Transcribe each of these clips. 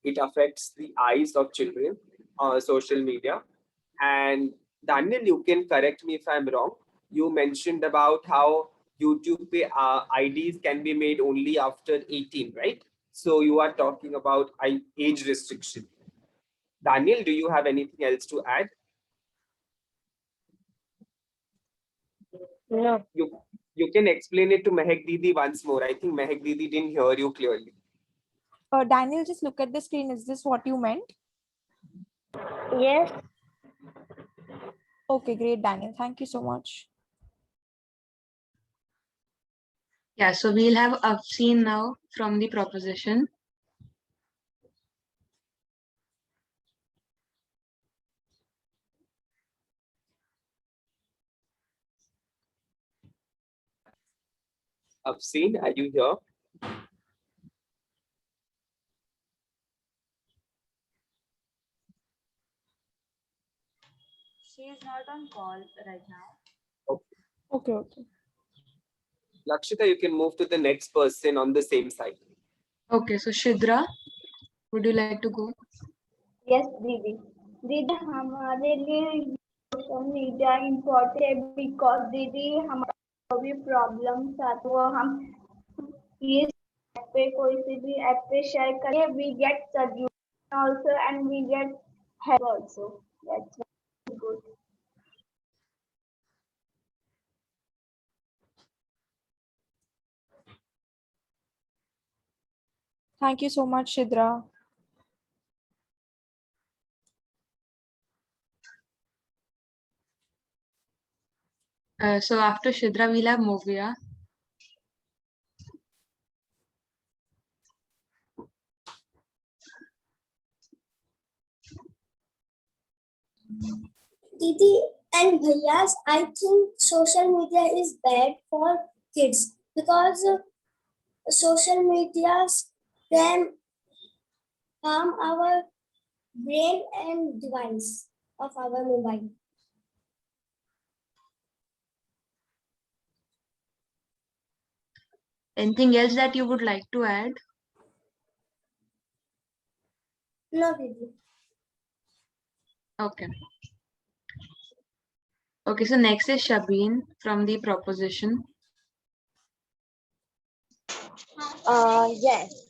it affects the eyes of children, social media. And Daniel, you can correct me if I'm wrong. You mentioned about how YouTube IDs can be made only after 18, right? So you are talking about age restriction. Daniel, do you have anything else to add? No. You can explain it to Mehak Didi once more. I think Mehak Didi didn't hear you clearly. Daniel, just look at the screen. Is this what you meant? Yes. Okay, great, Daniel. Thank you so much. Yeah, so we'll have Afseen now from the proposition. Afseen, are you here? She is not on call right now. Okay. Lakshita, you can move to the next person on the same side. Okay, so Shidra, would you like to go? Yes, दीदी दीदी हमारे लिए social media important है because दीदी हमारा भी problem था तो हम ये ऐप पे कोई सी भी ऐप पे शेयर करें we get suggestion also and we get help also that's good. Thank you so much, Shidra. So after Shidra, we'll have Movia. Didi and Bhaiyas, I think social media is bad for kids because social media can harm our brain and device of our mobile. Anything else that you would like to add? No, Didi. Okay. Okay, so next is Shabeen from the proposition. Yes.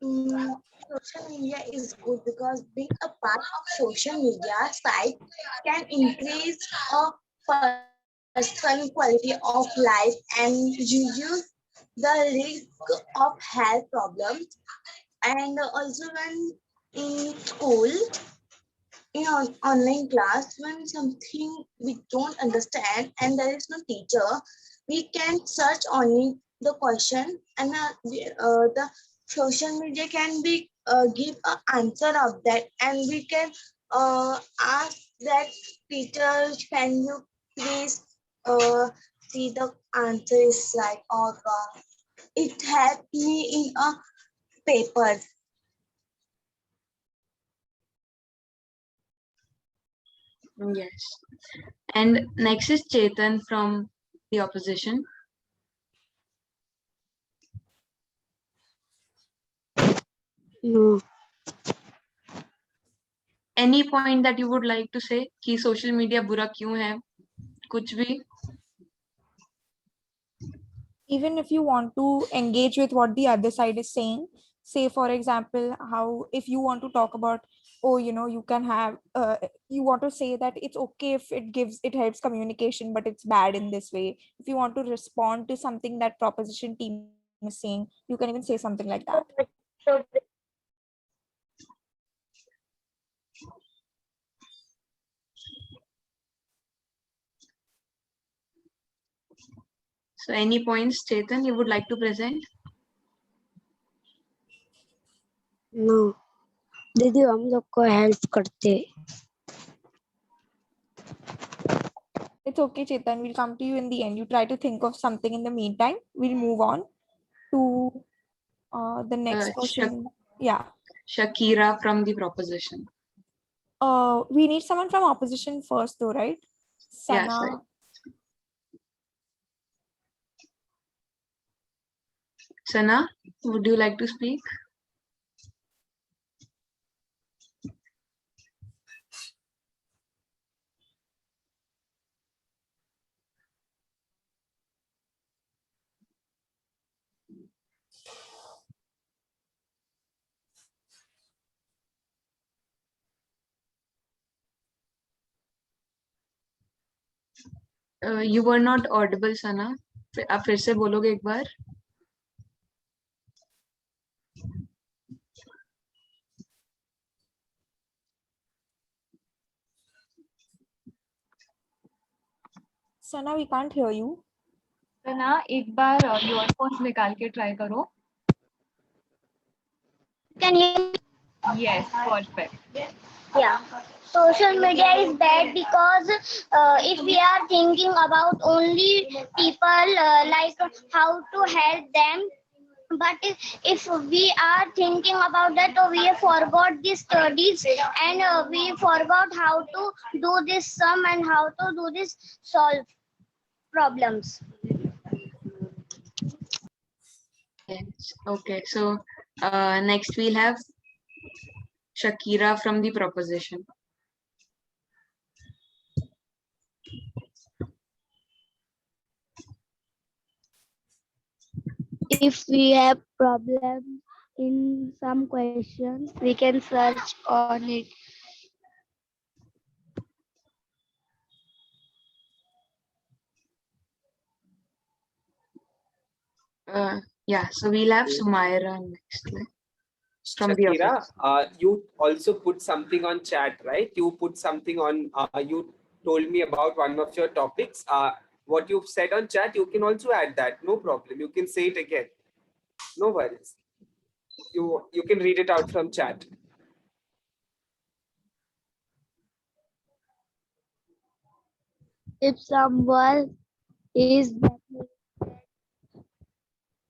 Social media is good because being a part of social media site can increase a personal quality of life and reduce the risk of health problems. And also when in school, in online class, when something we don't understand and there is no teacher, we can search on the question and the social media can be give an answer of that and we can ask that teacher, can you please see the answer is right or wrong. It helped me in a paper. Yes. And next is Chetan from the opposition. No. Any point that you would like to say कि social media बुरा क्यों है? कुछ भी? Even if you want to engage with what the other side is saying, say for example, how if you want to talk about, oh, you can have you want to say that it's okay if it helps communication, but it's bad in this way. If you want to respond to something that proposition team is saying, you can even say something like that. So any points, Chetan, you would like to present? No. दीदी हम लोग को help करते. It's okay, Chetan. We'll come to you in the end. You try to think of something in the meantime. We'll move on to the next person. Yeah. Shakira from the proposition. We need someone from opposition first, though, right? Sana. Yes, right. Sana, would you like to speak? You were not audible, Sana. आप फिर से बोलोगे एक बार? Sana, we can't hear you. तो ना एक बार earphones निकाल के ट्राई करो. Can you? Yes, perfect. Yeah. Social media is bad because if we are thinking about only people like how to help them, but if we are thinking about that, we forgot the studies and we forgot how to do this sum and how to do this solve problems. Yes. Okay. So next we'll have Shakira from the proposition. If we have problem in some questions, we can search on it. Yeah. So we'll have Sumaira next from the Shakira, office. you also put something on chat, right? You put something on, you told me about one of your topics. What you've said on chat, you can also add that. No problem. You can say it again. No worries. You can read it out from chat. If someone is blackmailing,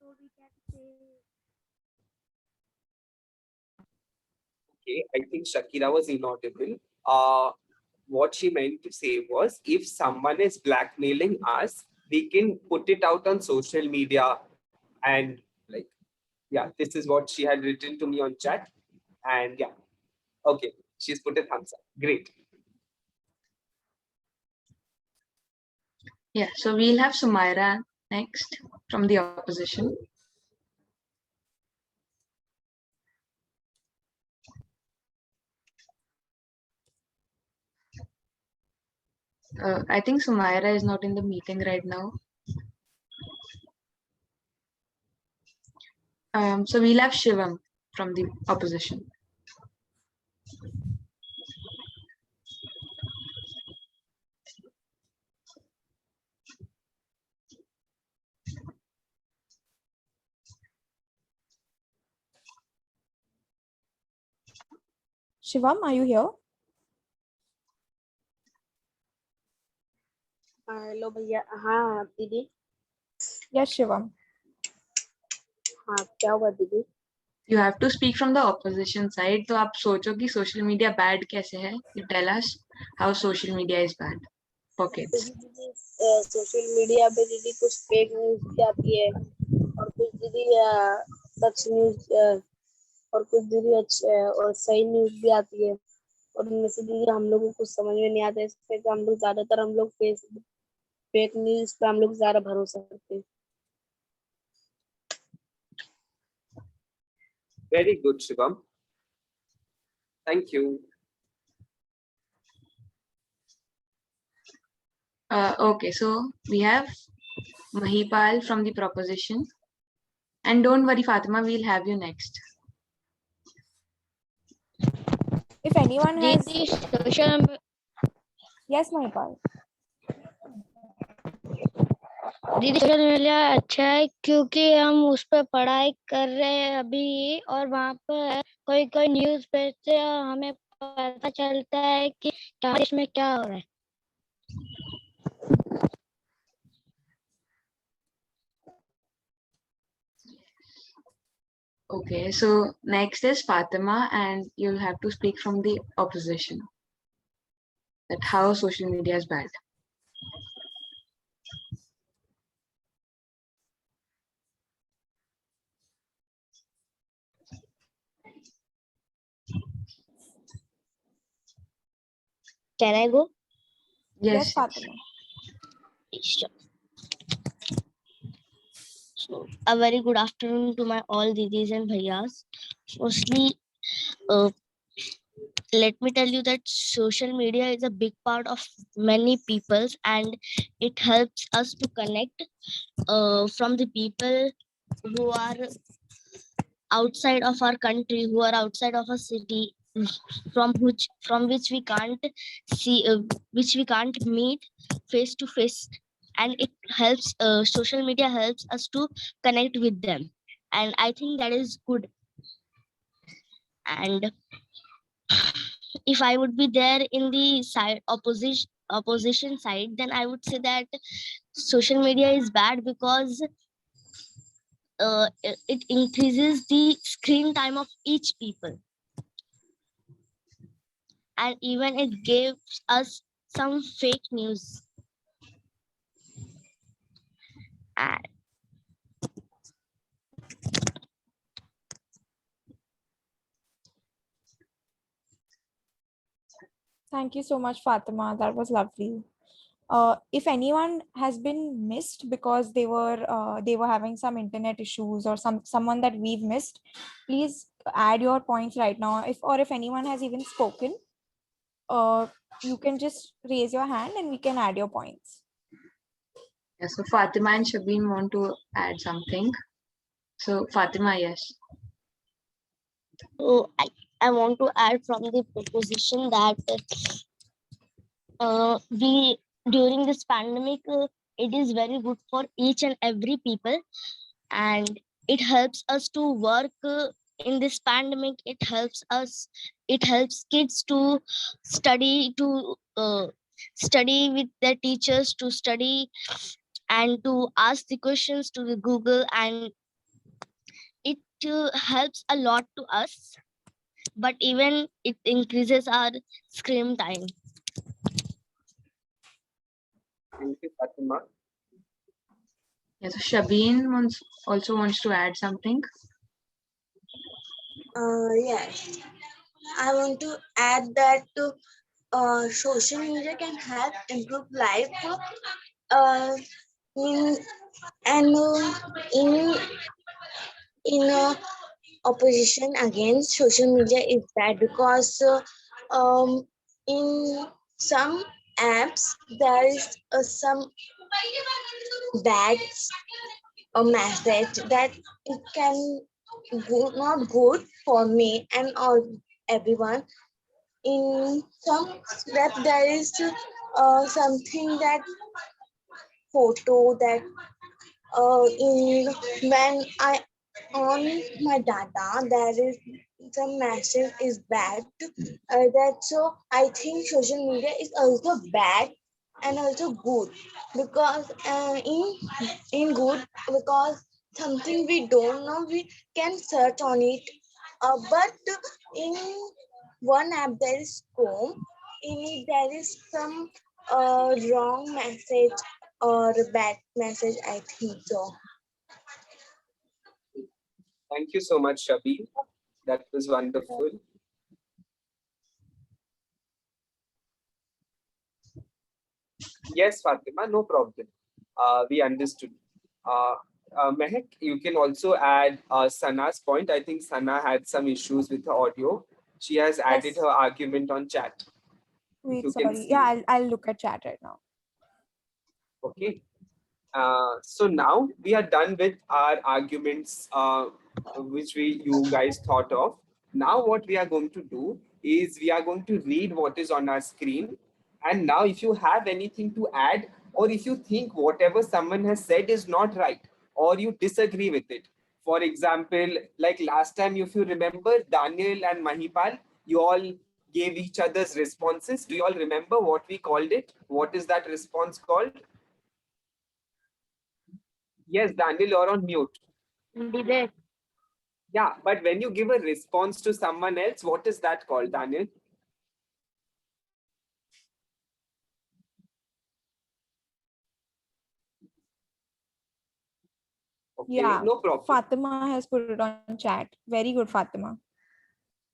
so we can say Okay, I think Shakira was inaudible. What she meant to say was, if someone is blackmailing us, we can put it out on social media and like, yeah, this is what she had written to me on chat. And yeah, okay, she's put a thumbs up. Great. Yeah. So we'll have Sumaira next from the opposition. I think Sumaira is not in the meeting right now. So we'll have Shivam from the opposition. Shivam, are you here? Hello भैया. हाँ दीदी. Yes, Shivam. हाँ क्या हुआ दीदी? You have to speak from the opposition side. तो आप सोचो कि social media bad कैसे है? You tell us how social media is bad for kids. दीदी सोशल मीडिया पे दीदी कुछ फेक न्यूज भी आती है और कुछ दीदी सच न्यूज और कुछ दीदी अच्छे और सही न्यूज भी आती है और उनमें से दीदी हम लोगों को कुछ समझ में नहीं आता है. इससे तो हम लोग ज्यादातर हम लोग फेक न्यूज पे हम लोग ज्यादा भरोसा करते हैं. Very good, Shivam. Thank you. Okay, so we have Mahipal from the proposition. And don't worry, Fatima, we'll have you next. If anyone has... दीदी सोशल Yes, Mahipal. दीदी सोशल मीडिया अच्छा है क्योंकि हम उस पर पढ़ाई कर रहे हैं अभी और वहाँ पर कोई कोई न्यूज भेजते हैं हमें पता चलता है कि क्या इसमें क्या हो रहा है. Okay, so next is Fatima, and you'll have to speak from the opposition. That how social media is bad. Can I go? Yes, Fatima. Sure. So, a very good afternoon to my all didis and bhaiyas. Firstly, let me tell you that social media is a big part of many people's, and it helps us to connect from the people who are outside of our country, who are outside of a city, from which we can't see, which we can't meet face to face, and it helps. Social media helps us to connect with them, and I think that is good. And if I would be there in the side opposition side, then I would say that social media is bad because it increases the screen time of each people, and even it gives us some fake news. And Thank you so much, Fatima. That was lovely. If anyone has been missed because they were having some internet issues, or someone that we've missed, please add your points right now. If anyone has even spoken, you can just raise your hand and we can add your points. Yeah, so Fatima and Shabin want to add something. So Fatima, yes. so I want to add from the proposition that we during this pandemic, it is very good for each and every people, and it helps us to work in this pandemic. It helps kids to study with their teachers, to study and to ask the questions to the Google, and it helps a lot to us, but even it increases our screen time. Thank you, Fatima. Yeah, so Shabin also wants to add something. Yes, I want to add that social media can help improve life in and in opposition against social media is bad because in some apps there is some bad message that it can not good for me and or everyone. In some web there is something that photo that in when I on my data there is some message is bad, that so I think social media is also bad and also good because in good because something we don't know we can search on it, but in one app there is Chrome, in it there is some wrong message or bad message, I think so. Thank you so much, Shabir. That was wonderful. Yes, Fatima, no problem. We understood. Mehak, you can also add Sana's point. I think Sana had some issues with her audio. She has added Yes. her argument on chat. Wait, You can sorry. see. Yeah, I'll look at chat right now. Okay. So now we are done with our arguments, which you guys thought of. Now what we are going to do is we are going to read what is on our screen. And now if you have anything to add, or if you think whatever someone has said is not right, or you disagree with it. For example, like last time, if you remember, Daniel and Mahipal, you all gave each other's responses. Do you all remember what we called it? What is that response called? Yes, Daniel, you're on mute. Debate. Yeah, but when you give a response to someone else, what is that called, Daniel? Okay, Yeah, no problem. Fatima has put it on chat. Very good, Fatima.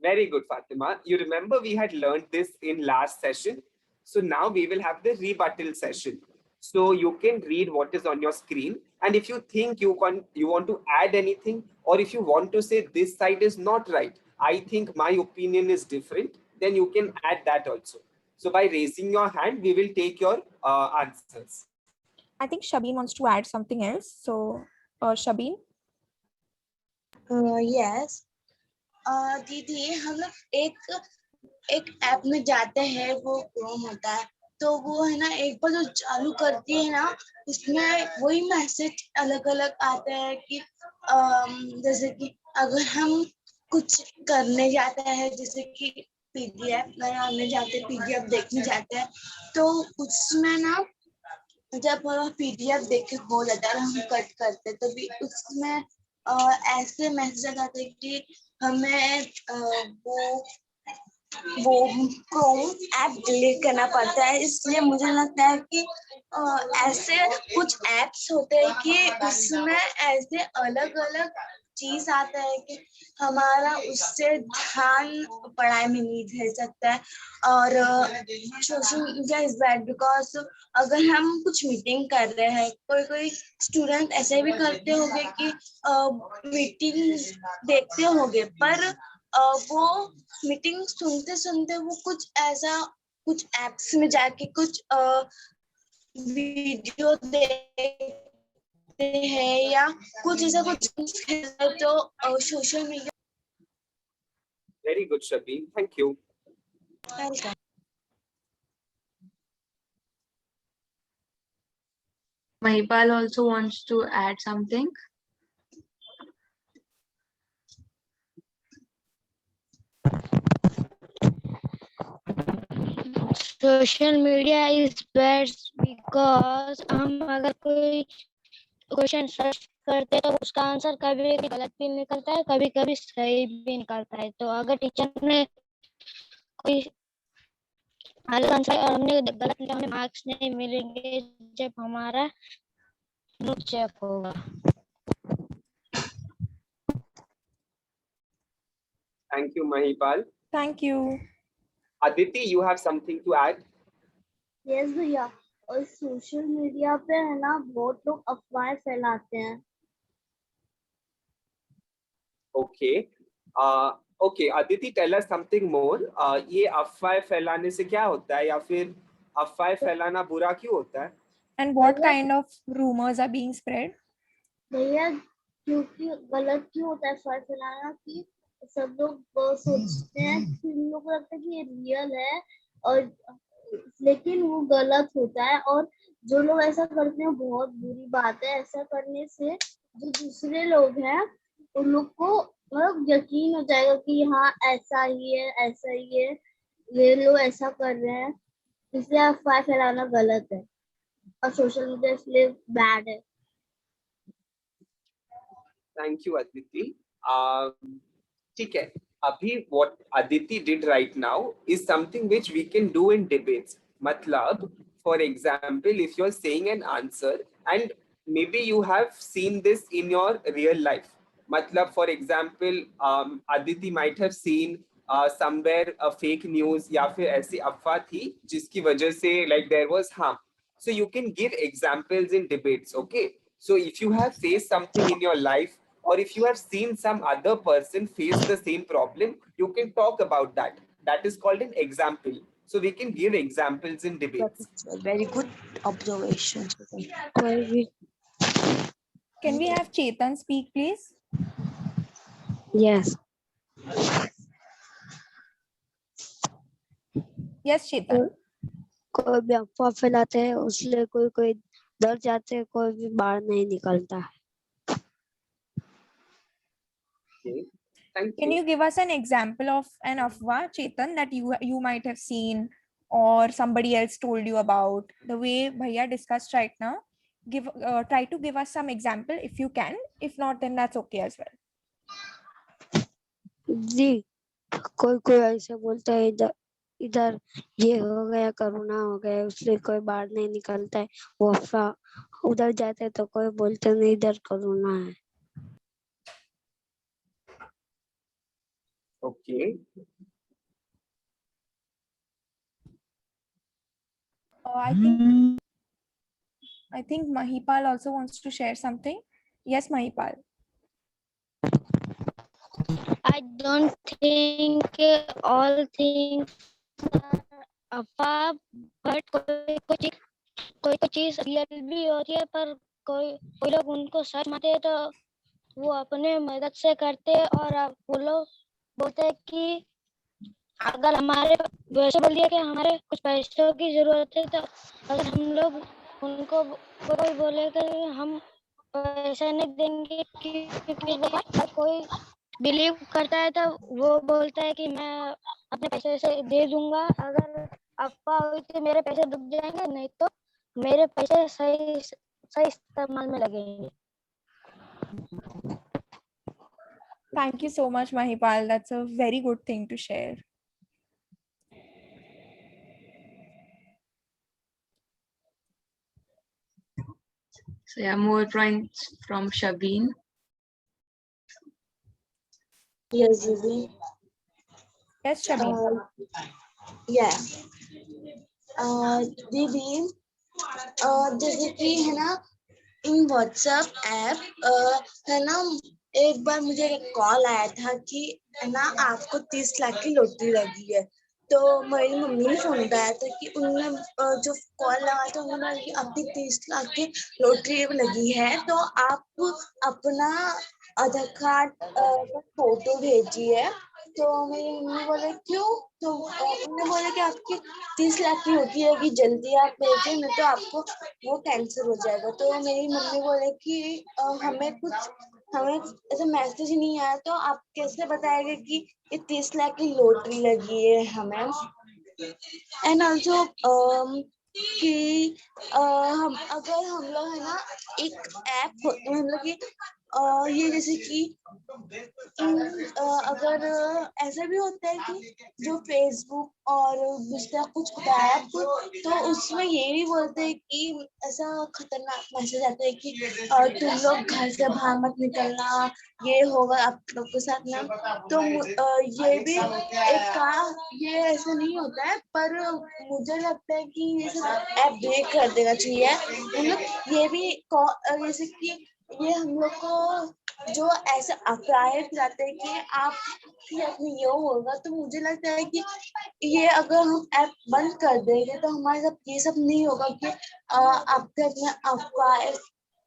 Very good, Fatima. You remember we had learned this in last session. So now we will have the rebuttal session. So you can read what is on your screen. And if you think you want to add anything, or if you want to say this side is not right, I think my opinion is different, then you can add that also. So by raising your hand, we will take your answers. I think Shabin wants to add something else. So, Shabin. Yes दीदी हम लोग एक app में जाते हैं, वो Chrome होता है, तो वो है ना एक बार जो चालू करती है ना, उसमें वही मैसेज अलग अलग आते हैं कि जैसे कि अगर हम कुछ करने जाते हैं, जैसे कि पीडीएफ बनाने जाते हैं, पीडीएफ देखने जाते हैं, तो उसमें ना जब पीडीएफ देखे हो जाता है, हम कट करते तो भी उसमें ऐसे मैसेज आते हैं कि हमें वो क्रोम ऐप डिलीट करना पड़ता है। इसलिए मुझे लगता है कि ऐसे कुछ ऐप्स होते हैं कि उसमें ऐसे अलग अलग चीज आता है कि हमारा उससे ध्यान पढ़ाई में नहीं रह सकता है। और social media is bad because अगर हम कुछ मीटिंग कर रहे हैं, कोई स्टूडेंट ऐसे भी करते होंगे कि मीटिंग देखते होंगे, पर वो मीटिंग सुनते सुनते वो कुछ ऐसा कुछ एप्स में जाके कुछ वीडियो देखते हैं या कुछ ऐसा कुछ तो social media. Very good, Shabin. Thank you. Mahipal also wants to add something. Social media is best because हम अगर कोई क्वेश्चन सर्च करते हैं तो उसका आंसर कभी गलत भी निकलता है, कभी कभी सही भी निकलता है। तो अगर टीचर ने कोई अलग आंसर और हमने गलत लिखा, हमें मार्क्स नहीं मिलेंगे जब हमारा नोट चेक होगा। Thank you, Mahipal. Thank you. Aditi, you have something to add? Yes भैया, और सोशल मीडिया पे है ना बहुत लोग अफवाहें फैलाते हैं। Okay. Okay, Aditi, tell us something more. ये अफवाह फैलाने से क्या होता है, या फिर अफवाह फैलाना बुरा क्यों होता है? And what kind of rumors are being spread? भैया क्योंकि गलत क्यों होता है अफवाह फैलाना कि सब लोग सोचते हैं कि उन लोगों को लगता है कि ये रियल है, और लेकिन वो गलत होता है। और जो लोग ऐसा करते हैं बहुत बुरी बात है। ऐसा करने से जो दूसरे लोग हैं उन लोग को मतलब यकीन हो जाएगा कि हाँ ऐसा ही है, ऐसा ही है, ये लोग ऐसा कर रहे हैं, इसलिए अफवाह फैलाना गलत है और सोशल मीडिया इसलिए बैड है। Thank you, Aditi. ठीक है, अभी what Aditi did right now is something which we can do in debates. मतलब, for example, if you're saying an answer and maybe you have seen this in your real life. मतलब, for example, Aditi might have seen somewhere a fake news या फिर ऐसी अफवाह थी जिसकी वजह से like there was harm. So you can give examples in debates, okay? So if you have faced something in your life, or if you have seen some other person face the same problem, you can talk about that. That is called an example. So we can give examples in debates. Very good observation. Can we have Chetan speak, please? Yes. Yes, Chetan. कोई भी अफवाह फैलाते हैं उसलिए कोई डर जाते हैं, कोई भी बाहर नहीं निकलता है। Okay. Thank Can you give us an example of an afwah, Chetan, that you might have seen or somebody else told you about? The way Bhaiya discussed right now, try to give us some example if you can. If not, then that's okay as well. जी, कोई ऐसे बोलता है इधर ये हो गया, corona हो गया, उसलिए कोई बाहर नहीं निकलता है, वो अफवाह। उधर जाते तो कोई बोलते नहीं इधर कोरोना है। Okay. I think Mahipal also wants to share something. Yes, Mahipal. I don't think all things are अफवाह, but कोई चीज रियल भी होती है, पर कोई लोग उनको सच मानते हैं, तो वो अपने मदद से करते हैं। और वो लोग बोलते हैं कि अगर हमारे वैसे बोल दिया कि हमारे कुछ पैसों की जरूरत है, तो अगर हम लोग उनको कोई बोले कि हम पैसे नहीं देंगे क्योंकि कोई बिलीव करता है, तो वो बोलता है कि मैं अपने पैसे से दे दूंगा। अगर अफवाह हुई तो मेरे पैसे डूब जाएंगे, नहीं तो मेरे पैसे सही इस्तेमाल में लगेंगे। Thank you so much, Mahipal. That's a very good thing to share. So yeah, more points from Shabeen. Yes, Didi. Yes, Shabeen. Yeah. दीदी, जैसे कि है ना, इन व्हाट्सएप ऐप है ना, एक बार मुझे एक कॉल आया था कि है ना आपको 30 लाख की लॉटरी लगी है। तो मेरी मम्मी ने फोन उठाया था कि उन्होंने जो कॉल लगाया था उन्होंने बोला कि आपकी 30 लाख की लॉटरी लगी है, तो आप अपना आधार कार्ड का फोटो भेजिए। तो मेरी मम्मी बोले क्यों? तो उन्होंने बोला कि आपकी 30 लाख की होती है कि जल्दी आप भेजें, नहीं तो आपको वो कैंसिल हो जाएगा। तो मेरी मम्मी बोले कि हमें ऐसा मैसेज नहीं आया, तो आप कैसे बताएंगे कि ये 30 लाख की लॉटरी लगी है हमें। एंड ऑल्सो कि हम लोग है ना एक ऐप हम लोग की ये जैसे कि अगर ऐसा भी होता है कि जो फेसबुक और दूसरा कुछ होता है ऐप, तो उसमें ये भी बोलते हैं कि ऐसा खतरनाक मैसेज आता है कि तुम लोग घर से बाहर मत निकलना, ये होगा आप लोग के साथ ना। तो ये भी ये ऐसा नहीं होता है, पर मुझे लगता है कि ये सब ऐप ब्रेक कर देना चाहिए। मतलब ये भी जैसे कि ये हम लोग को जो ऐसे अफवाहें फैलाते हैं कि आप ये होगा, तो मुझे लगता है कि ये अगर हम ऐप बंद कर देंगे तो हमारे साथ ये सब नहीं होगा कि आपके अपने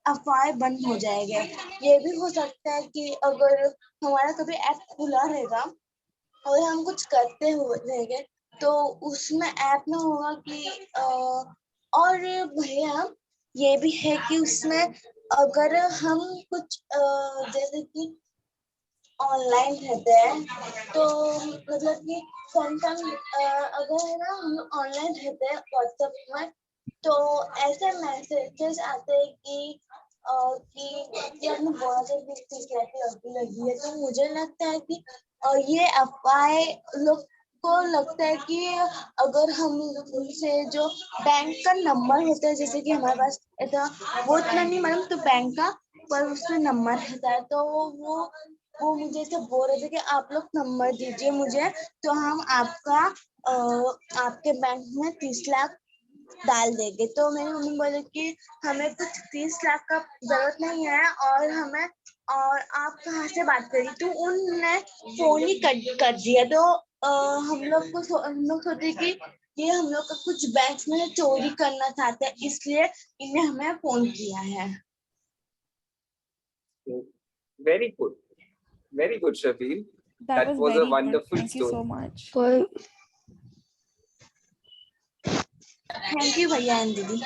अफवाहें बंद हो जाएंगे। ये भी हो सकता है कि अगर हमारा कभी ऐप खुला रहेगा और हम कुछ करते हुए रहेंगे, तो उसमें ऐप में होगा कि और भैया ये भी है कि उसमें अगर हम कुछ जैसे कि ऑनलाइन रहते हैं, तो मतलब कि अगर है ना हम ऑनलाइन रहते हैं व्हाट्सएप में, तो ऐसे मैसेजेस आते हैं कि आपने बहुत लगी है। तो मुझे लगता है कि ये अफवाहें लोग को लगता है कि अगर हम उनसे जो बैंक का नंबर होता है, जैसे कि हमारे पास ऐसा वो इतना नहीं मालूम तो बैंक का, पर उसमें नंबर रहता है, तो वो मुझे ऐसे बोल रहे थे कि आप लोग नंबर दीजिए मुझे, तो हम आपके बैंक में 30 लाख डाल देंगे। तो मेरी मम्मी बोले कि हमें कुछ 30 लाख का जरूरत नहीं है, और आप कहाँ से बात करी? तो उनने फोन ही कर दिया। तो हम लोग सोचे कि ये हम लोग का कुछ बैंक में चोरी करना चाहते हैं, इसलिए इन्हें हमें फोन किया है। Very good, Shabeen. That was was a very good. wonderful Thank you story. so much. Thank you भैया एंड दीदी।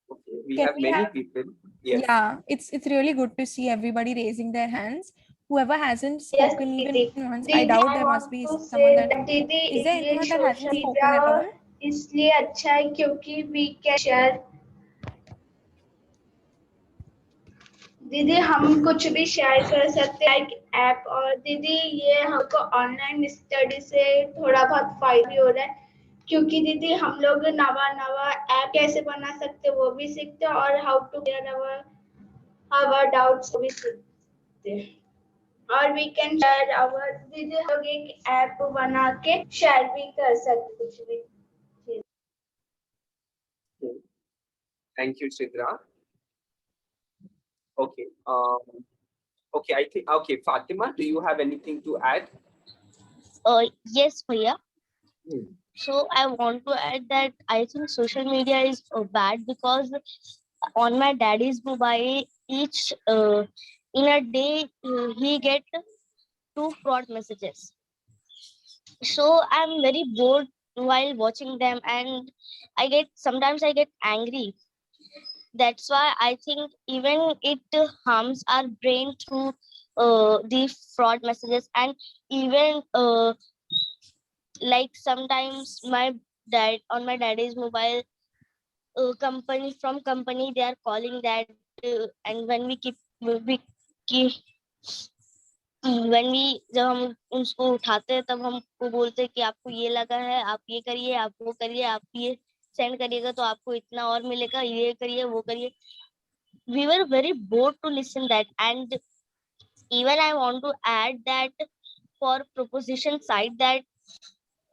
Okay, we Can have we many have- people. Yes. Yeah, it's really good to see everybody raising their hands. Whoever hasn't Yes, spoken Didi. even once, I Didi, doubt I there must want be to someone say that. that Didi, Is there ये anyone that hasn't social spoken at all? media इसलिए अच्छा है क्योंकि we can share। दीदी हम कुछ भी share कर सकते हैं ऐप, और दीदी ये हमको ऑनलाइन स्टडी से थोड़ा बहुत फायदा भी हो रहा है, क्योंकि दीदी हम लोग नवा ऐप कैसे बना सकते वो भी सीखते हैं, और how to clear our doubts भी सीखते हैं। और वी कैन शेयर आवर, दीदी हम लोग एक ऐप बना के शेयर भी कर सकते कुछ भी। Thank you, Chitra. Okay. Okay. I think. Okay, Fatima, do you have anything to add? Yes, Bhaiya. Hmm. So I want to add that I think social media is bad because on my daddy's mobile, each in a day he get 2 fraud messages. So I'm very bored while watching them, and sometimes I get angry. That's why I think even it harms our brain through the fraud messages, and even like sometimes my daddy's mobile, company they are calling that, and when जब हम उसको उठाते हैं तब हमको बोलते हैं कि आपको ये लगा है, आप ये करिए, आप वो करिए, आप ये सेंड करिएगा तो आपको इतना और मिलेगा, ये करिए, वो करिए. We were very bored to listen that, and even I want to add that for proposition side, that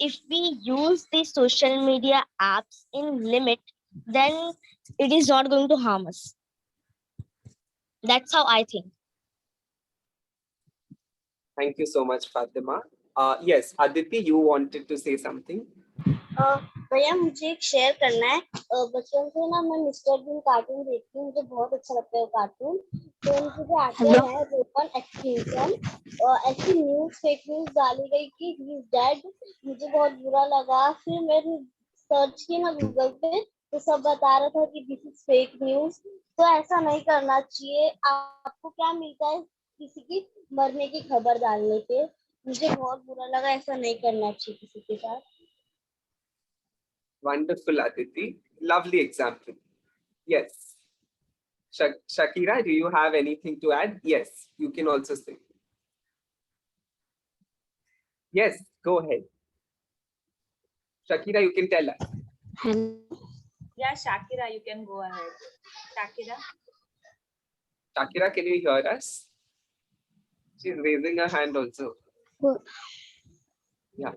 if we use the social media apps in limit, then it is not going to harm us. That's how I think. Thank you so much, Fatima. Yes, Aditi, you wanted to say something. भैया मुझे एक share करना है. बचपन से ना मैं mister been cartoon देखती हूँ, मुझे बहुत अच्छा लगता है वो कार्टून. तो उनके जो एक्टर है रोपन एक्सक्यूशन, ऐसी न्यूज फेक न्यूज डाली गई कि ही इज डेड. मुझे बहुत बुरा लगा. फिर मैंने सर्च की ना गूगल पे, तो सब बता रहा था कि दिस इज फेक न्यूज. तो ऐसा नहीं करना चाहिए. आपको क्या मिलता है किसी की मरने की खबर डालने पे? मुझे बहुत बुरा लगा. ऐसा नहीं करना चाहिए किसी के साथ. Wonderful, Aditi. Lovely example. Yes. Shakira, do you have anything to add? Yes, you can also say. Yes, go ahead. Shakira, you can tell us. Yeah, Shakira, you can go ahead. Shakira. Shakira, can you hear us? She's raising her hand also. Yeah.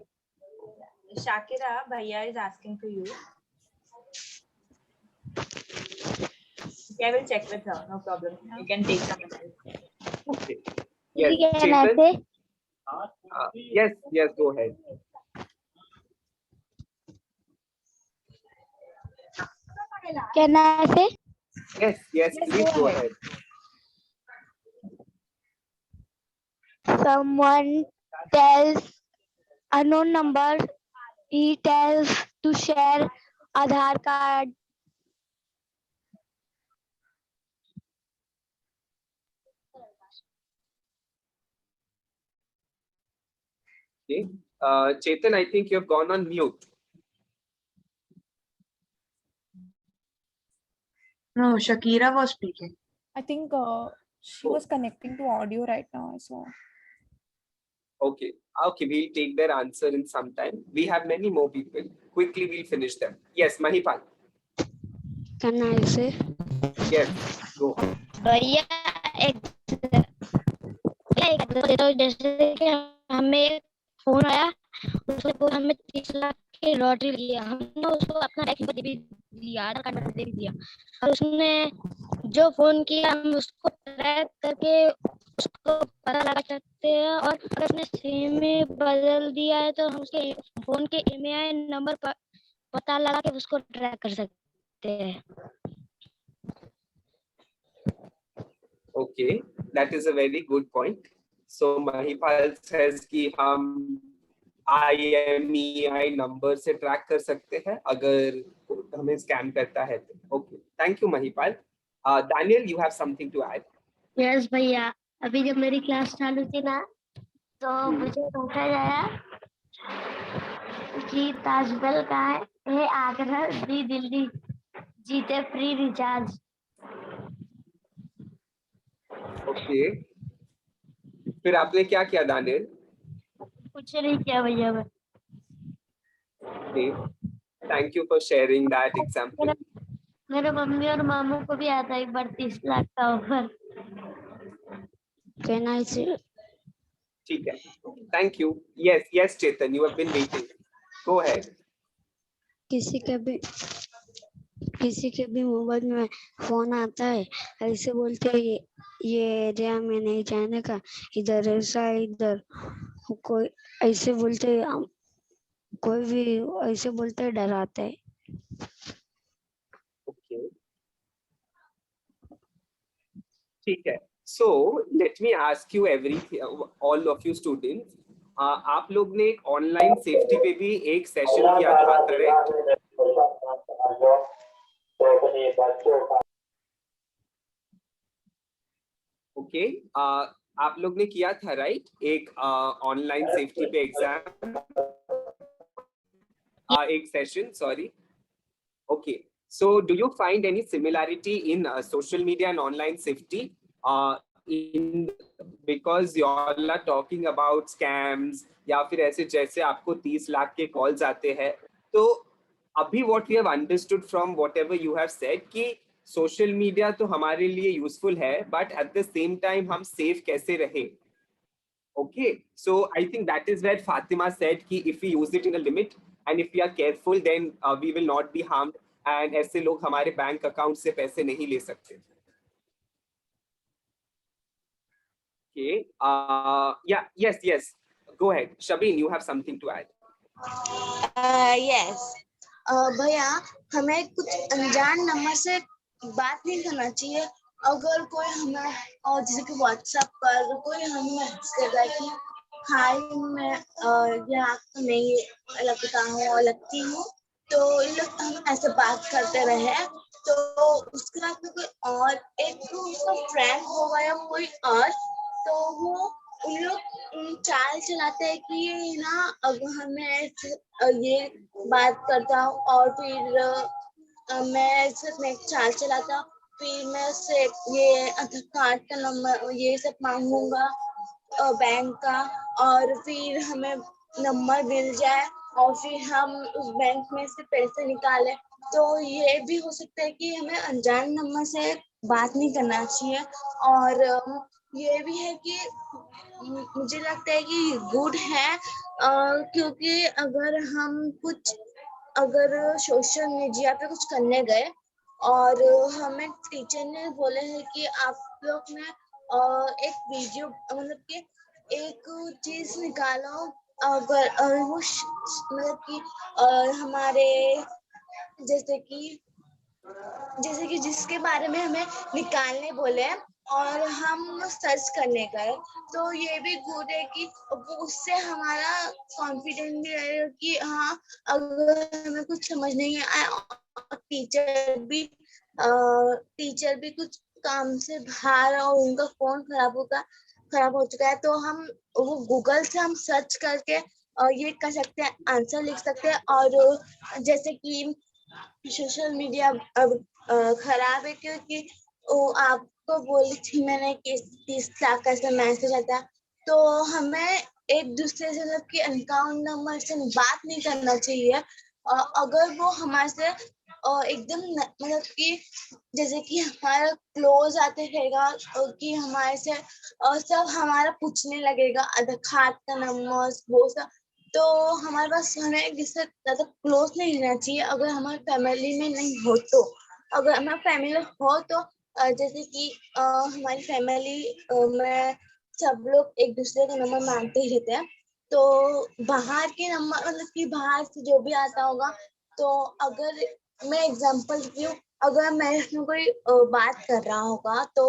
Shakira, Bhaiya is asking to you. Okay, I will check with her. No problem. You can take some time. Okay. Yes, Chetan? Yes, yes, go ahead. Can I say? Yes, yes, please go ahead. Someone tells unknown number, he tells to share Aadhaar card. Okay. Chetan, I think you have gone on mute. No, Shakira was speaking. I think she was connecting to audio right now. I saw. Okay. Okay, we'll take their answer in some time. We have many more people. Quickly, we'll finish them. Yes, Mahipal. Can I say? Yes, go. भैया जैसे कि हमें phone आया, उसको हमें 30 लाख की lottery लिया, हमने उसको अपना बैंक दे भी दिया, आधार कार्ड नंबर दे भी दिया, और उसने जो फोन किया हम उसको ट्रैक करके उसको पता लगा सकते हैं, और अगर उसने सिम में बदल दिया है तो हम उसके फोन के ईएमआई नंबर पर पता लगा के उसको ट्रैक कर सकते हैं. Okay, that is a very good point. So Mahipal says कि हम IMEI number से track कर सकते हैं अगर हमें scam करता है तो. Okay, thank you Mahipal. Daniel, you have something to add? Yes भैया, अभी जब मेरी क्लास चालू थी ना तो मुझे पूछा गया कि ताजमहल कहाँ है? ये आगरा, दी दिल्ली, जीते फ्री रिचार्ज. Okay. फिर आपने क्या किया दानियल? कुछ नहीं किया भैया मैं. Okay. Thank you for sharing that example. मेरे मम्मी और मामू को भी आता है एक बार 30 लाख का ऑफर. Can I say? ठीक है. Thank you. Yes, yes, Chetan, you have been waiting. Go ahead. किसी के भी मोबाइल में फोन आता है, ऐसे बोलते हैं ये एरिया में नहीं जाने का, इधर ऐसा इधर कोई ऐसे बोलते, कोई भी ऐसे बोलते डराते है। ओके, ठीक है. So let me ask you all of you students, आप लोग ने ऑनलाइन सेफ्टी पे भी एक सेशन किया था, करेक्ट? ओके, आप लोग ने किया था राइट, एक ऑनलाइन सेफ्टी पे एग्जाम, एक session, sorry. Okay, so do you find any similarity in social media and online safety? Because you all are talking about scams या फिर ऐसे जैसे आपको 30 लाख के कॉल्स आते हैं, तो अभी what we have understood from whatever you have said कि सोशल मीडिया तो हमारे लिए यूजफुल है, but at the same time हम सेफ कैसे रहे. Okay, so I think that is where Fatima said कि if we use it in a limit and if we are careful, then we will not be harmed, and ऐसे लोग हमारे bank account से पैसे नहीं ले सकते. Okay, yes, go ahead, Shabin, you have something to add. Yes, भैया हमें कुछ अनजान नंबर से बात नहीं करना चाहिए. अगर कोई हमें जैसे कि व्हाट्सएप पर कोई हमें मैसेज कर रहा है कि हाय मैं यहाँ नहीं लगता हूँ और लगती हूँ, तो हम ऐसे बात करते रहे, तो उसके बाद में कोई और एक उसका फ्रेंड होगा या कोई और, तो वो उन लोग चाल चलाते हैं कि ये ना अब हमें ये बात करता हूँ और फिर मैं सिर्फ एक चाल चलाता, फिर मैं से ये आधार कार्ड का नंबर ये सब मांगूंगा बैंक का, और फिर हमें नंबर मिल जाए और फिर हम उस बैंक में से पैसे निकालें. तो ये भी हो सकता है कि हमें अनजान नंबर से बात नहीं करना चाहिए. और ये भी है कि मुझे लगता है कि गुड है, क्योंकि अगर सोशल मीडिया पे कुछ करने गए और हमें टीचर ने बोले हैं कि आप लोग ने एक वीडियो मतलब कि एक चीज निकालो, अगर वो मतलब कि हमारे जैसे कि जिसके बारे में हमें निकालने बोले और हम सर्च करने गए, तो ये भी गुड है कि उससे हमारा कॉन्फिडेंस भी रहेगा कि हाँ अगर हमें कुछ समझ नहीं आया, टीचर भी कुछ काम से बाहर और उनका फोन खराब हो चुका है, तो हम वो गूगल से हम सर्च करके ये कर सकते हैं, आंसर लिख सकते हैं. और जैसे कि सोशल मीडिया अब खराब है क्योंकि वो आपको बोली थी मैंने कि 30 लाख का ऐसा मैसेज आता, तो हमें एक दूसरे से मतलब कि अकाउंट नंबर से बात नहीं करना चाहिए. अगर वो हमारे से एकदम मतलब कि जैसे कि हमारा क्लोज आते रहेगा कि हमारे से सब हमारा पूछने लगेगा आधार कार्ड का नंबर वो सब, तो हमारे पास हमें जिससे ज्यादा क्लोज नहीं रहना चाहिए. अगर हमारे फैमिली में नहीं हो तो, अगर हमारे फैमिली हो तो जैसे कि हमारी फैमिली में सब लोग एक दूसरे का नंबर मांगते ही रहते हैं, तो बाहर के नंबर मतलब कि बाहर से जो भी आता होगा, तो अगर मैं एग्जांपल दूं, अगर मेरे में कोई बात कर रहा होगा, तो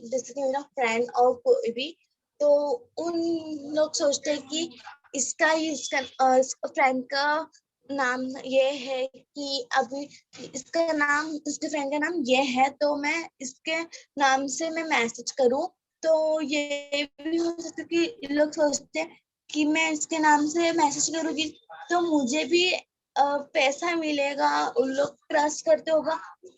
जैसे कि मेरा फ्रेंड और कोई भी, तो उन लोग सोचते हैं कि इसका फ्रेंड का नाम ये है कि अभी इसका नाम उसके फ्रेंड का नाम ये है, तो मैं इसके नाम से मैं मैसेज करूं, तो ये भी हो सकता है कि लोग सोचते हैं कि मैं इसके नाम से मैसेज करूंगी तो मुझे भी पैसा मिलेगा. उन लोग ट्रस्ट करते होगा,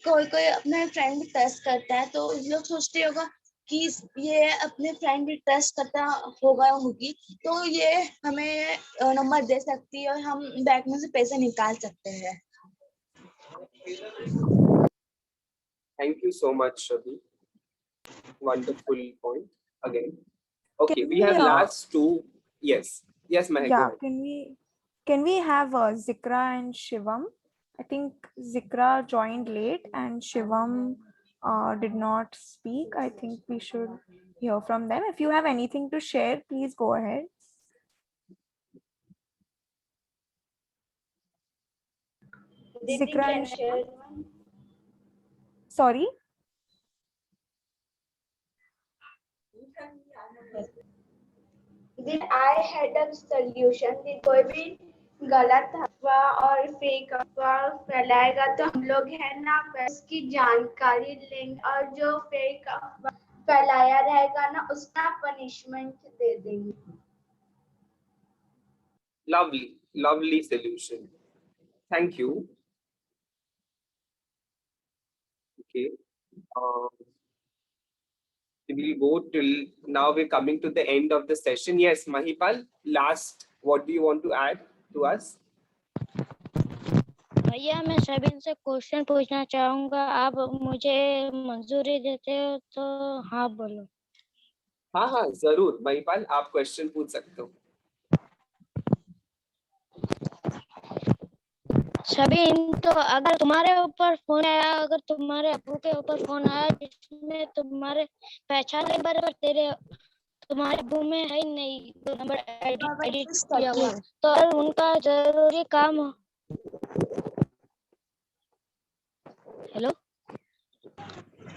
कोई अपने फ्रेंड ट्रस्ट करता है, तो उन लोग सोचते होगा कि ये अपने फ्रेंड भी ट्रस्ट करता होगी, तो ये हमें नंबर दे सकती है और हम बैंक में से पैसे निकाल सकते हैं. Thank you so much, Shabi. Wonderful point again. Okay, we have last two. Yes, Mahek, go ahead. Can we have Zikra and Shivam? I think Zikra joined late and Shivam did not speak. I think we should hear from them. If you have anything to share, please go ahead. Didi, can I Sikransh, share? sorry. Did I had a solution कि कोई भी गलत अफवाह और fake अफवाह फैलाएगा तो हम लोग है ना उसकी जानकारी लेंगे और जो फेक अफवाह फैलाया रहेगा ना उसका पनिशमेंट दे देंगे. Lovely solution. Thank you. Okay. We will go till now. We're coming to the end of the session. Yes, Mahipal, last, what do you want to add to us? भैया मैं शबीन से question पूछना चाहूंगा, आप मुझे मंजूरी देते हो तो हाँ बोलो. हाँ, जरूर महिपाल, आप क्वेश्चन पूछ सकते हो. शबीन, तो अगर तुम्हारे ऊपर फोन आया, अगर तुम्हारे अबू के ऊपर फोन आया जिसमें तुम्हारे पहचान के बराबर तेरे तुम्हारे अबू में है ही नहीं, तो नंबर एडिट किया हुआ, तो अगर उनका जरूरी काम हो. Hello.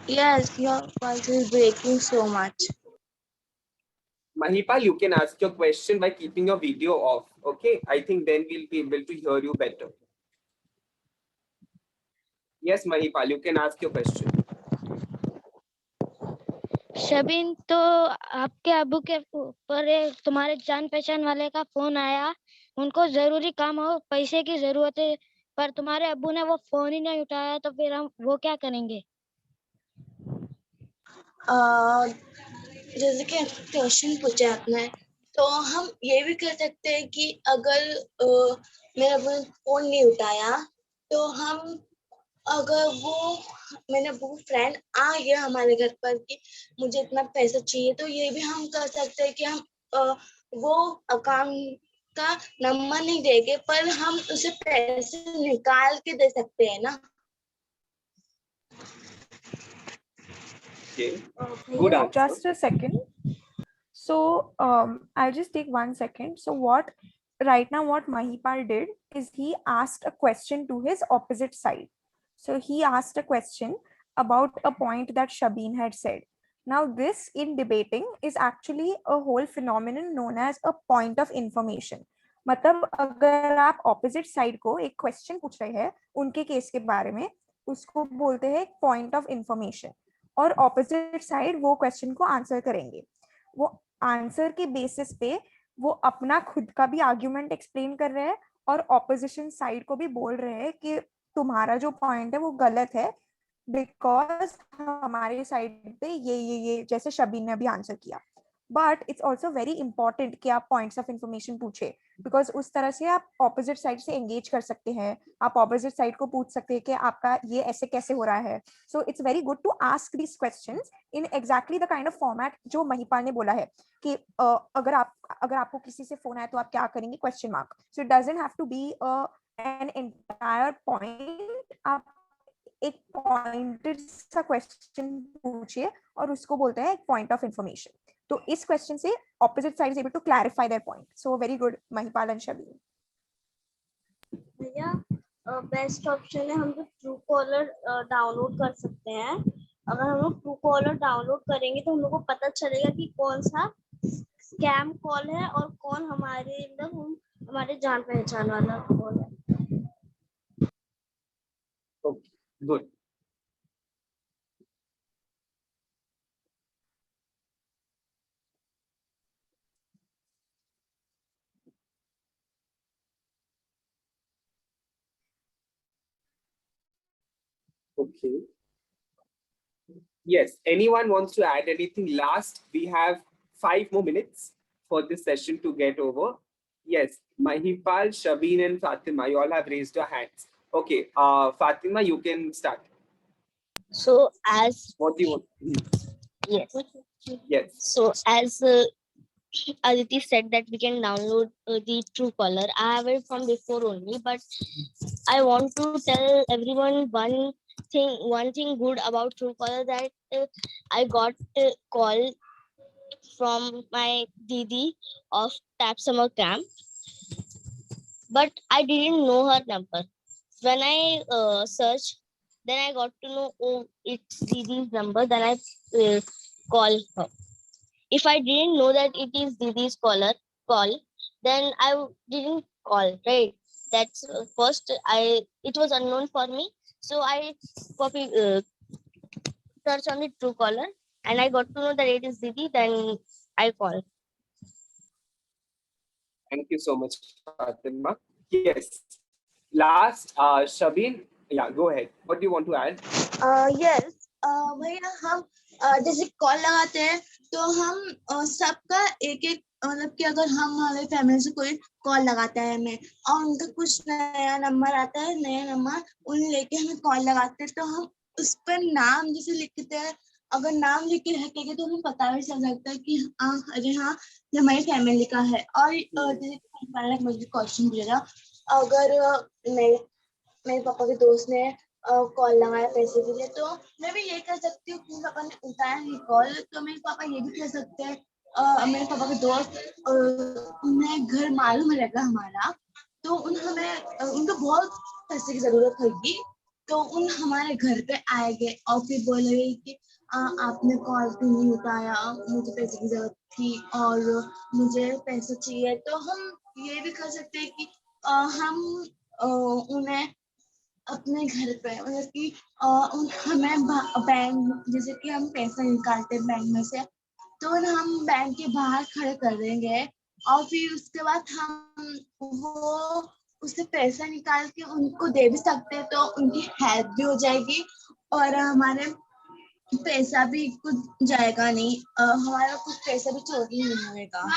Yes, your voice is breaking so much. Mahipal, you can ask your question by keeping your video off. Okay, I think then we'll be able to hear you better. Yes, Mahipal, you can ask your question. शबीन, तो आपके अबू के ऊपर तुम्हारे जान पहचान वाले का phone आया, उनको जरूरी काम हो, पैसे की जरूरत है, पर तुम्हारे अबू ने वो फोन ही नहीं उठाया, तो फिर हम वो क्या करेंगे? जैसे कि क्वेश्चन पूछा आपने, तो हम ये भी कर सकते हैं कि अगर मेरा फोन नहीं उठाया तो हम अगर मैंने वो फ्रेंड आ गया हमारे घर पर कि मुझे इतना पैसा चाहिए, तो ये भी हम कर सकते हैं कि हम वो अकाउंट का नंबर नहीं देंगे पर हम उसे पैसे निकाल के दे सकते हैं ना. Okay. Good answer. Just a second. So I'll just take 1 second. So what Mahipal did is he asked a question to his opposite side. So he asked a question about a point that Shabin had said. Now this in debating is actually a whole phenomenon known as a point of information. मतलब अगर आप opposite side को एक question पूछ रहे हैं उनके case के बारे में, उसको बोलते हैं point of information. और ऑपोजिट साइड वो क्वेश्चन को आंसर करेंगे. वो आंसर के बेसिस पे वो अपना खुद का भी आर्ग्यूमेंट एक्सप्लेन कर रहे हैं और ऑपोजिशन साइड को भी बोल रहे हैं कि तुम्हारा जो पॉइंट है वो गलत है बिकॉज हमारे साइड पे ये जैसे शबीन ने अभी आंसर किया. But it's also very important कि आप पॉइंट्स ऑफ इंफॉर्मेशन पूछे बिकॉज उस तरह से आप ऑपोजिट साइड से एंगेज कर सकते हैं. आप ऑपोजिट साइड को पूछ सकते हैं कि आपका ये ऐसे कैसे हो रहा है. So it's very good to ask these questions in exactly the kind of format जो महिपाल ने बोला है कि अगर आपको किसी से फोन आए तो आप क्या करेंगे question mark. So it doesn't have to be an entire point. आप एक पॉइंटेड सा क्वेश्चन पूछिए और उसको बोलते हैं एक पॉइंट ऑफ इंफॉर्मेशन. तो इस क्वेश्चन से opposite side is able to clarify their point. So very good Mahipal and Shabeen. भैया बेस्ट ऑप्शन है, हम लोग ट्रू कॉलर डाउनलोड कर सकते हैं. अगर हम लोग ट्रू कॉलर डाउनलोड करेंगे तो हम लोग को पता चलेगा कि कौन सा स्कैम कॉल है और कौन हमारे जान पहचान वाला कॉल है. Good. Okay. Yes, anyone wants to add anything last? We have 5 more minutes for this session to get over. Yes, Mahipal, Shabin and Fatima, you all have raised your hands. Okay, Fatima, you can start. So as What do you want? yes, Yes. so as Aditi said that we can download the Truecaller. I have it from before only, but I want to tell everyone one one thing good about Truecaller that I got a call from my Didi of Tap Summer Camp, but I didn't know her number. When I searched, then I got to know, oh, it's Didi's number. Then I call her. If I didn't know that it is Didi's call, then I didn't call, right? That's first it was unknown for me, so I search on the Truecaller, and I got to know that it is Didi. Then I call. Thank you so much, Fatima. Yes. Last, Shabin. Yeah, go ahead. What do you want to add? Yes भैया हम जैसे call लगाते हैं तो हम सबका एक एक मतलब कि अगर हम हमारे फैमिली से कोई कॉल लगाता है हमें और उनका कुछ नया नंबर आता है, नया नंबर उन लेके हमें कॉल लगाते हैं तो हम उस पर नाम जैसे लिखते हैं, अगर नाम लिख के रखेंगे तो हमें पता भी चल सकता है कि अरे हाँ ये हमारी फैमिली का है। और जैसे मुझे क्वेश्चन पूछा, अगर मेरे पापा के दोस्त ने कॉल लगाया पैसे के लिए, तो मैं भी ये कर सकती हूँ कि पापा ने उठाया नहीं कॉल, तो मेरे पापा ये भी कर सकते हैं मेरे पापा के दोस्त उन्हें घर मालूम रहेगा हमारा, तो हमें उनको बहुत पैसे की जरूरत होगी, तो हमारे घर पे आएंगे और फिर बोलेंगे कि आपने कॉल क्यों नहीं उठाया, मुझे पैसे की जरूरत थी और मुझे पैसे चाहिए। तो हम ये भी कर सकते हैं कि हम उन्हें अपने घर पे मतलब कि हमें बैंक जैसे कि हम पैसा निकालते हैं बैंक में से, तो हम बैंक के बाहर खड़े कर देंगे और फिर उसके बाद हम वो उससे पैसा निकाल के उनको दे भी सकते हैं, तो उनकी हेल्प भी हो जाएगी और हमारे पैसा भी कुछ जाएगा नहीं, हमारा कुछ पैसा भी चोरी नहीं होएगा।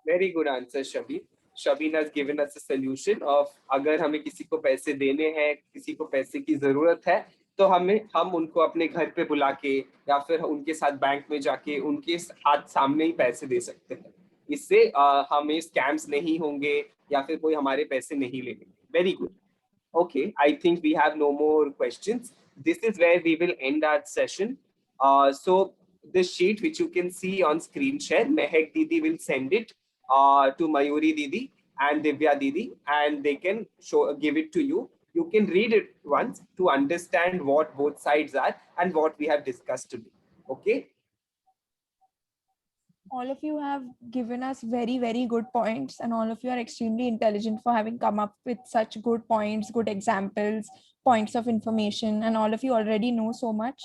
Very good answer, Shabin. Shabin has given us a solution of अगर हमें किसी को पैसे देने हैं, किसी को पैसे की जरूरत है, तो हम उनको अपने घर पे बुला के या फिर उनके साथ बैंक में जाके उनके हाथ सामने ही पैसे दे सकते हैं। इससे हमें स्कैम्स नहीं होंगे या फिर कोई हमारे पैसे नहीं लेंगे। Very good. Okay, I think we have no more questions. This is where we will end our session. So the sheet which you can see on screen share, Mehak Didi will send it to Mayuri Didi and Divya Didi, and they can give it to you. You can read it once to understand what both sides are and what we have discussed today. Okay. All of you have given us very, very good points, and all of you are extremely intelligent for having come up with such good points, good examples, points of information, and all of you already know so much.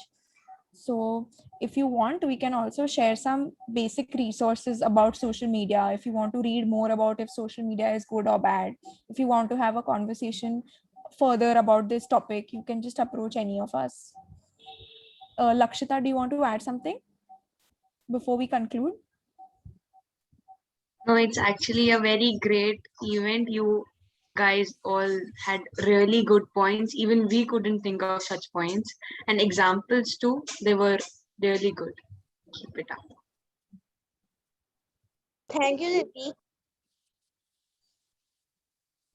So if you want, we can also share some basic resources about social media. If you want to read more about if social media is good or bad, if you want to have a conversation further about this topic, you can just approach any of us. Lakshita, do you want to add something before we conclude? No, it's actually a very great event. You guys all had really good points. Even we couldn't think of such points. And examples too, they were really good. Keep it up. Thank you, Didi.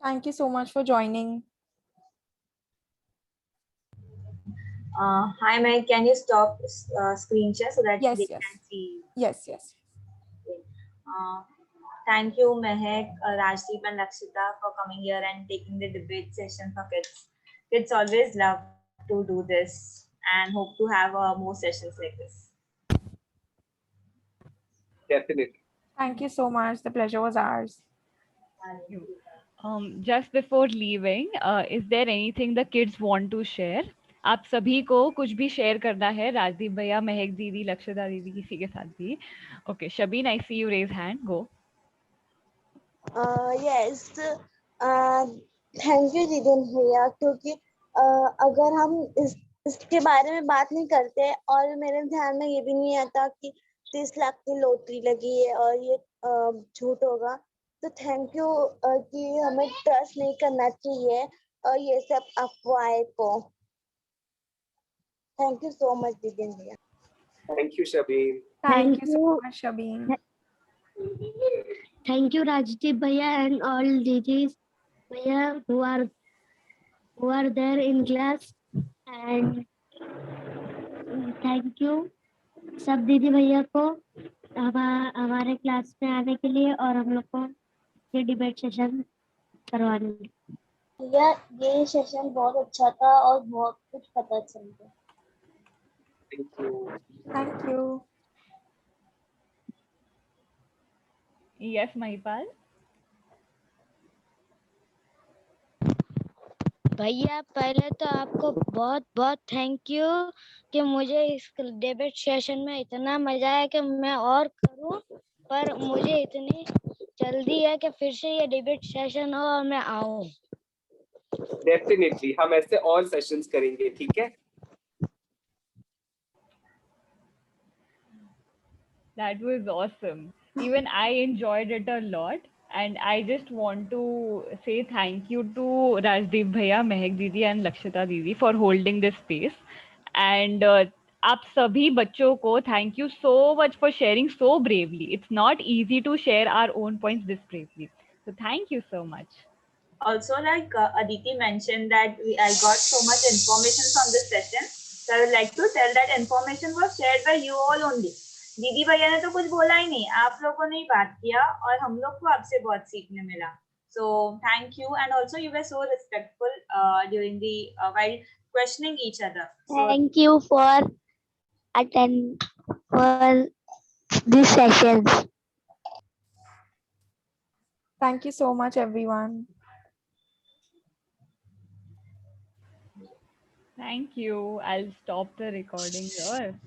Thank you so much for joining. Hi, Meg. Can you stop screen share so that Yes, they yes. can see? Yes, yes. Thank you, Mehak, Rajdeep, and Lakshita for coming here and taking the debate session for kids. Kids always love to do this and hope to have more sessions like this. Definitely. Thank you so much. The pleasure was ours. Just before leaving, is there anything the kids want to share? आप सभी को कुछ भी share करना है, राजदीप भैया, महक दीदी, लक्षिता दीदी, किसी के साथ भी. Okay, Shabin, I see you raise hand. Go. Yes thank you Jitin भैया, क्योंकि अगर हम इसके बारे में बात नहीं करते और मेरे ध्यान में ये भी नहीं आता कि 30 लाख की लॉटरी लगी है और ये झूठ होगा, तो थैंक यू कि हमें ट्रस्ट नहीं करना चाहिए और ये सब अफवाह को। Thank you so much Jitin भैया। Thank you, Shabin. Thank you so much, Shabin. Thank you, Rajdeep Bhaiya and all Didis Bhaiya who are who are there in class, and thank you सब दीदी भैया को हमारे क्लास में आने के लिए और हम लोग को ये डिबेट सेशन करवाने के लिए। भैया ये सेशन बहुत अच्छा था और बहुत कुछ पता चल गया। Thank you. Thank you. Yes, Mahipal. भैया पहले तो आपको बहुत बहुत थैंक यू कि मुझे इस डिबेट सेशन में इतना मजा आया कि मैं और करूं, पर मुझे इतनी जल्दी है कि फिर से ये डिबेट सेशन हो और मैं आऊं। Definitely, हम ऐसे और सेशंस करेंगे, ठीक है? That was awesome. Even I enjoyed it a lot. And I just want to say thank you to Rajdeep Bhaiya, Mehak Didi and Lakshita Didi for holding this space. And आप सभी बच्चों को thank you so much for sharing so bravely. It's not easy to share our own points this bravely. So thank you so much. Also, like Aditi mentioned that I got so much information from this session. So I would like to tell that information was shared by you all only. दीदी भैया ने तो कुछ बोला ही नहीं, आप लोगों ने ही बात किया और हम लोग को आपसे बहुत सीखने मिला. So thank you, and also you were so respectful during the while questioning each other. So, Thank you for this sessions. Thank you so much, everyone. Thank you. I'll stop the recording here.